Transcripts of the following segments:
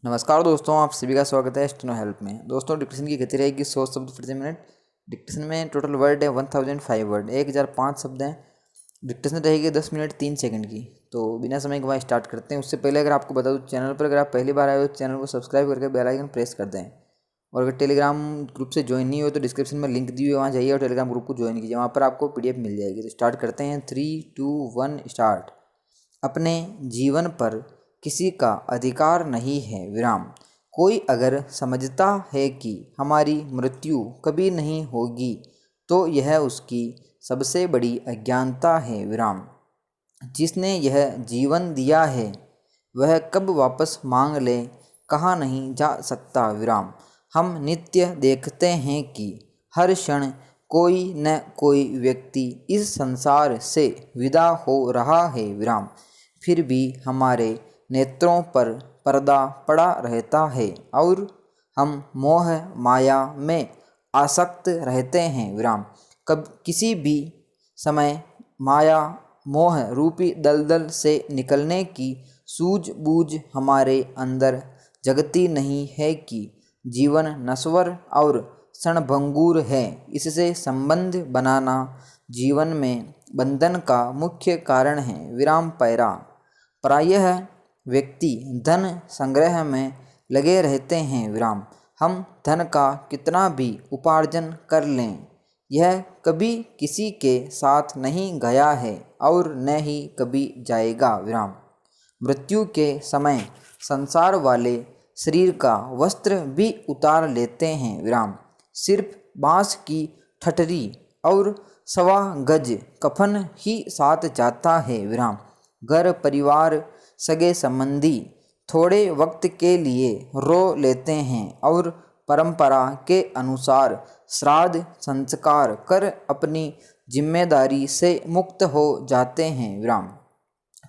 नमस्कार दोस्तों, आप सभी का स्वागत है स्टेनो हेल्प में। दोस्तों, डिक्टेशन की गति रहेगी 100 शब्द प्रति मिनट। डिक्टेशन में टोटल वर्ड है 1005 वर्ड, 1005 शब्द हैं। डिक्टेशन रहेगी 10 मिनट 3 सेकंड की। तो बिना समय के बाद स्टार्ट करते हैं। उससे पहले अगर आपको बता दूं, चैनल पर अगर आप पहली बार आए हो तो चैनल को सब्सक्राइब करके बेल आइकन प्रेस कर दें। और अगर टेलीग्राम ग्रुप से ज्वाइन नहीं हो तो डिस्क्रिप्शन में लिंक दी हुई है, वहाँ जाइए और टेलीग्राम ग्रुप को ज्वाइन कीजिए। वहाँ पर आपको PDF मिल जाएगी। तो स्टार्ट करते हैं। 3, 2, 1 स्टार्ट। अपने जीवन पर किसी का अधिकार नहीं है विराम। कोई अगर समझता है कि हमारी मृत्यु कभी नहीं होगी तो यह उसकी सबसे बड़ी अज्ञानता है विराम। जिसने यह जीवन दिया है वह कब वापस मांग ले, कहा नहीं जा सकता विराम। हम नित्य देखते हैं कि हर क्षण कोई न कोई व्यक्ति इस संसार से विदा हो रहा है विराम। फिर भी हमारे नेत्रों पर पर्दा पड़ा रहता है और हम मोह माया में आसक्त रहते हैं विराम। कब किसी भी समय माया मोह रूपी दलदल से निकलने की सूझबूझ हमारे अंदर जगती नहीं है कि जीवन नश्वर और क्षणभंगुर है। इससे संबंध बनाना जीवन में बंधन का मुख्य कारण है विराम। पैरा प्रायः व्यक्ति धन संग्रह में लगे रहते हैं विराम। हम धन का कितना भी उपार्जन कर लें, यह कभी किसी के साथ नहीं गया है और न ही कभी जाएगा विराम। मृत्यु के समय संसार वाले शरीर का वस्त्र भी उतार लेते हैं विराम। सिर्फ बांस की ठठरी और 1.25 गज कफन ही साथ जाता है विराम। घर परिवार सगे संबंधी थोड़े वक्त के लिए रो लेते हैं और परंपरा के अनुसार श्राद्ध संस्कार कर अपनी जिम्मेदारी से मुक्त हो जाते हैं विराम।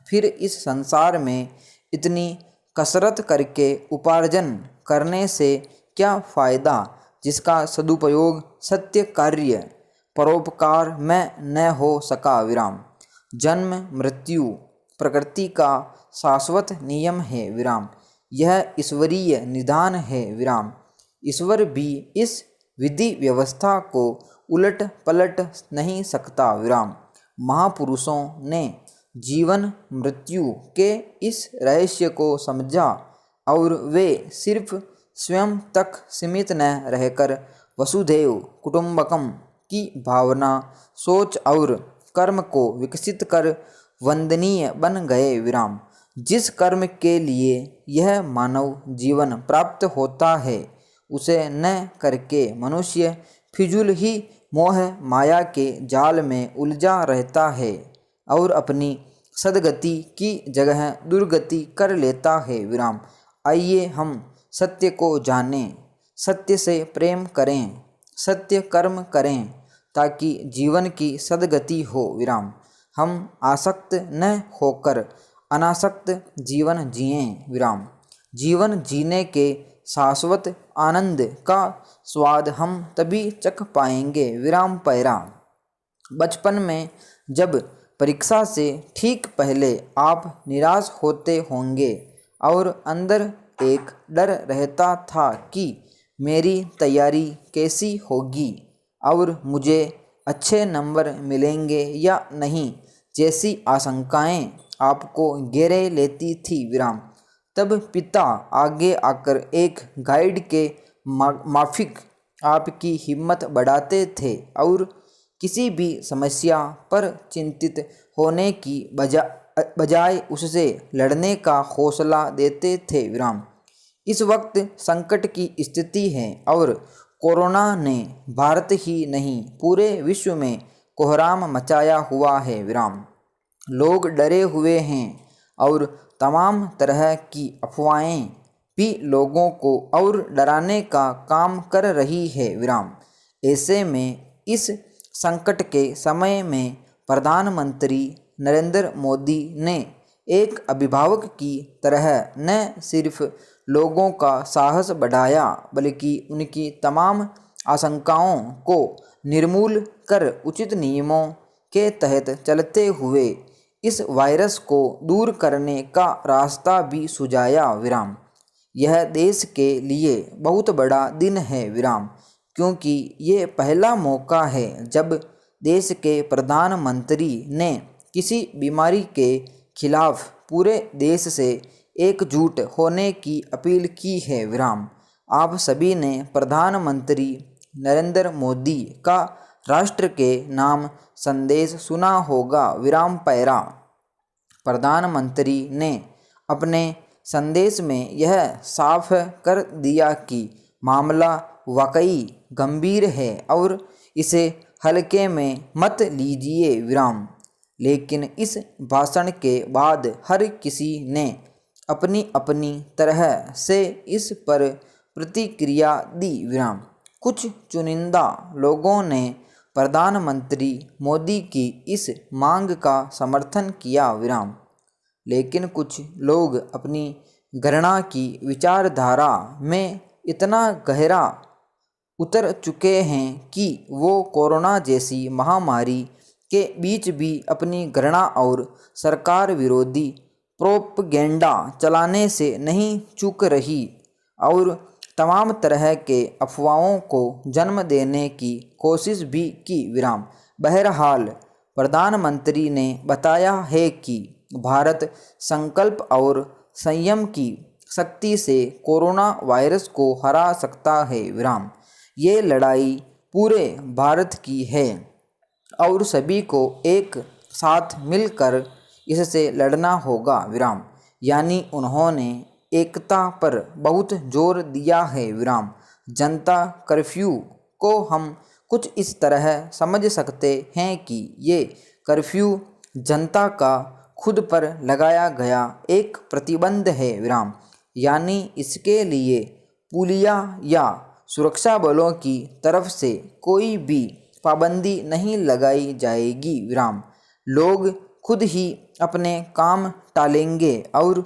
फिर इस संसार में इतनी कसरत करके उपार्जन करने से क्या फ़ायदा, जिसका सदुपयोग सत्य कार्य परोपकार में न हो सका विराम। जन्म मृत्यु प्रकृति का शाश्वत नियम है विराम। यह ईश्वरीय निदान है विराम। ईश्वर भी इस विधि व्यवस्था को उलट पलट नहीं सकता विराम। महापुरुषों ने जीवन मृत्यु के इस रहस्य को समझा और वे सिर्फ स्वयं तक सीमित न रहकर वसुधैव कुटुंबकम की भावना, सोच और कर्म को विकसित कर वंदनीय बन गए विराम। जिस कर्म के लिए यह मानव जीवन प्राप्त होता है उसे न करके मनुष्य फिजूल ही मोह माया के जाल में उलझा रहता है और अपनी सद्गति की जगह दुर्गति कर लेता है विराम। आइए हम सत्य को जानें, सत्य से प्रेम करें, सत्य कर्म करें ताकि जीवन की सद्गति हो विराम। हम आसक्त न होकर अनासक्त जीवन जिएं विराम। जीवन जीने के शाश्वत आनंद का स्वाद हम तभी चख पाएंगे विराम। पैरा बचपन में जब परीक्षा से ठीक पहले आप निराश होते होंगे और अंदर एक डर रहता था कि मेरी तैयारी कैसी होगी और मुझे अच्छे नंबर मिलेंगे या नहीं जैसी आशंकाएं आपको घेरे लेती थी विराम। तब पिता आगे आकर एक गाइड के माफिक आपकी हिम्मत बढ़ाते थे और किसी भी समस्या पर चिंतित होने की बजाय उससे लड़ने का हौसला देते थे विराम। इस वक्त संकट की स्थिति है और कोरोना ने भारत ही नहीं पूरे विश्व में कोहराम मचाया हुआ है विराम। लोग डरे हुए हैं और तमाम तरह की अफवाहें भी लोगों को और डराने का काम कर रही है विराम। ऐसे में इस संकट के समय में प्रधानमंत्री नरेंद्र मोदी ने एक अभिभावक की तरह न सिर्फ लोगों का साहस बढ़ाया बल्कि उनकी तमाम आशंकाओं को निर्मूल कर उचित नियमों के तहत चलते हुए इस वायरस को दूर करने का रास्ता भी सुझाया विराम। यह देश के लिए बहुत बड़ा दिन है विराम, क्योंकि ये पहला मौका है जब देश के प्रधानमंत्री ने किसी बीमारी के खिलाफ पूरे देश से एकजुट होने की अपील की है विराम। आप सभी ने प्रधानमंत्री नरेंद्र मोदी का राष्ट्र के नाम संदेश सुना होगा विराम पैरा। प्रधानमंत्री ने अपने संदेश में यह साफ कर दिया कि मामला वाकई गंभीर है और इसे हल्के में मत लीजिए विराम। लेकिन इस भाषण के बाद हर किसी ने अपनी अपनी तरह से इस पर प्रतिक्रिया दी विराम। कुछ चुनिंदा लोगों ने प्रधानमंत्री मोदी की इस मांग का समर्थन किया विराम, लेकिन कुछ लोग अपनी घृणा की विचारधारा में इतना गहरा उतर चुके हैं कि वो कोरोना जैसी महामारी के बीच भी अपनी घृणा और सरकार विरोधी प्रोपगेंडा चलाने से नहीं चूक रही और तमाम तरह के अफवाहों को जन्म देने की कोशिश भी की विराम। बहरहाल प्रधानमंत्री ने बताया है कि भारत संकल्प और संयम की शक्ति से कोरोना वायरस को हरा सकता है विराम। ये लड़ाई पूरे भारत की है और सभी को एक साथ मिलकर इससे लड़ना होगा विराम। यानी उन्होंने एकता पर बहुत जोर दिया है विराम। जनता कर्फ्यू को हम कुछ इस तरह समझ सकते हैं कि ये कर्फ्यू जनता का खुद पर लगाया गया एक प्रतिबंध है विराम। यानी इसके लिए पुलिया या सुरक्षा बलों की तरफ से कोई भी पाबंदी नहीं लगाई जाएगी विराम। लोग खुद ही अपने काम टालेंगे और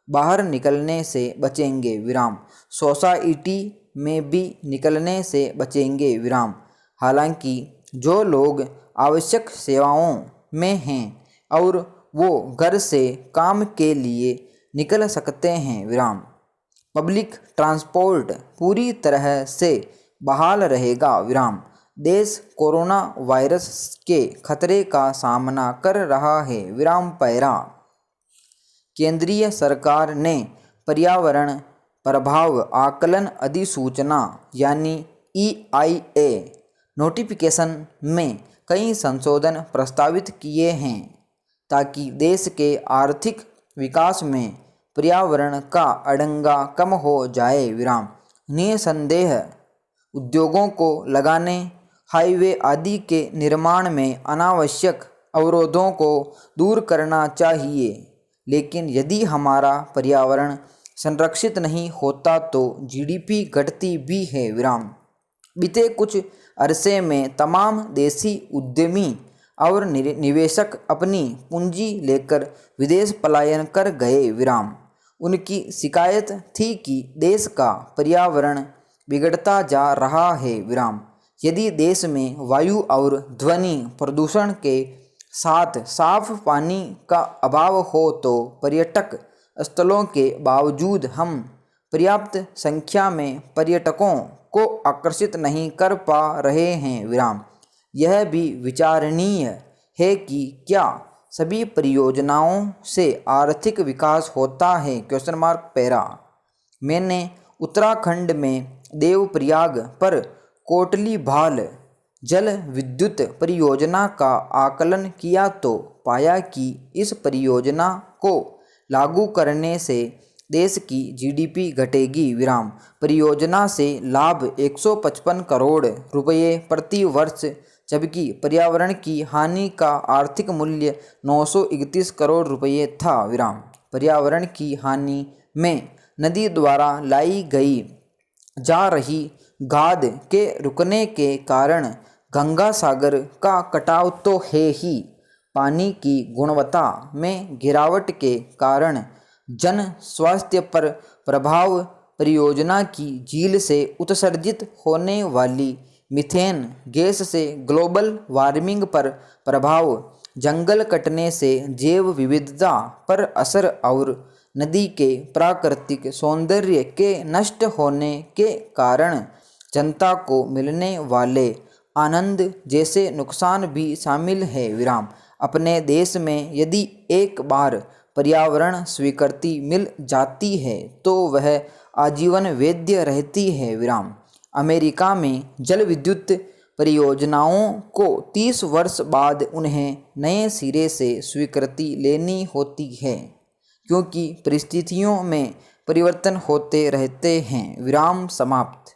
बाहर निकलने से बचेंगे विराम। सोसाइटी में भी निकलने से बचेंगे विराम। हालांकि जो लोग आवश्यक सेवाओं में हैं और वो घर से काम के लिए निकल सकते हैं विराम। पब्लिक ट्रांसपोर्ट पूरी तरह से बहाल रहेगा विराम। देश कोरोना वायरस के खतरे का सामना कर रहा है विराम पैरा। केंद्रीय सरकार ने पर्यावरण प्रभाव आकलन अधिसूचना यानी EIA नोटिफिकेशन में कई संशोधन प्रस्तावित किए हैं ताकि देश के आर्थिक विकास में पर्यावरण का अड़ंगा कम हो जाए विराम। निसंदेह उद्योगों को लगाने, हाईवे आदि के निर्माण में अनावश्यक अवरोधों को दूर करना चाहिए, लेकिन यदि हमारा पर्यावरण संरक्षित नहीं होता तो GDP घटती भी है विराम। बीते कुछ अरसे में तमाम देसी उद्यमी और निवेशक अपनी पूंजी लेकर विदेश पलायन कर गए विराम। उनकी शिकायत थी कि देश का पर्यावरण बिगड़ता जा रहा है विराम। यदि देश में वायु और ध्वनि प्रदूषण के साथ साफ पानी का अभाव हो तो पर्यटक स्थलों के बावजूद हम पर्याप्त संख्या में पर्यटकों को आकर्षित नहीं कर पा रहे हैं विराम। यह भी विचारणीय है कि क्या सभी परियोजनाओं से आर्थिक विकास होता है पैरा। मैंने उत्तराखंड में देवप्रयाग पर कोटली भाल जल विद्युत परियोजना का आकलन किया तो पाया कि इस परियोजना को लागू करने से देश की GDP घटेगी विराम। परियोजना से लाभ 155 करोड़ रुपये प्रति वर्ष, जबकि पर्यावरण की हानि का आर्थिक मूल्य 931 करोड़ रुपये था विराम। पर्यावरण की हानि में नदी द्वारा लाई गई जा रही गाद के रुकने के कारण गंगा सागर का कटाव तो है ही, पानी की गुणवत्ता में गिरावट के कारण जन स्वास्थ्य पर प्रभाव, परियोजना की झील से उत्सर्जित होने वाली मीथेन गैस से ग्लोबल वार्मिंग पर प्रभाव, जंगल कटने से जैव विविधता पर असर और नदी के प्राकृतिक सौंदर्य के नष्ट होने के कारण जनता को मिलने वाले आनंद जैसे नुकसान भी शामिल है। विराम। अपने देश में यदि एक बार पर्यावरण स्वीकृति मिल जाती है तो वह आजीवन वैध रहती है। विराम। अमेरिका में जल विद्युत परियोजनाओं को 30 वर्ष बाद उन्हें नए सिरे से स्वीकृति लेनी होती है क्योंकि परिस्थितियों में परिवर्तन होते रहते हैं। विराम समाप्त।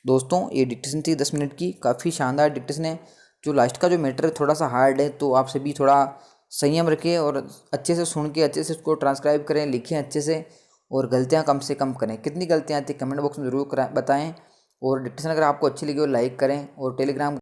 दोस्तों ये डिक्टेशन थी 10 मिनट की, काफ़ी शानदार डिक्टेशन है। जो लास्ट का जो मैटर है थोड़ा सा हार्ड है, तो आप सभी थोड़ा संयम रखें और अच्छे से सुन के अच्छे से उसको ट्रांसक्राइब करें, लिखें अच्छे से और गलतियां कम से कम करें। कितनी गलतियां आती है कमेंट बॉक्स में ज़रूर बताएं। और डिक्टेशन अगर आपको अच्छी लगी हो लाइक करें और टेलीग्राम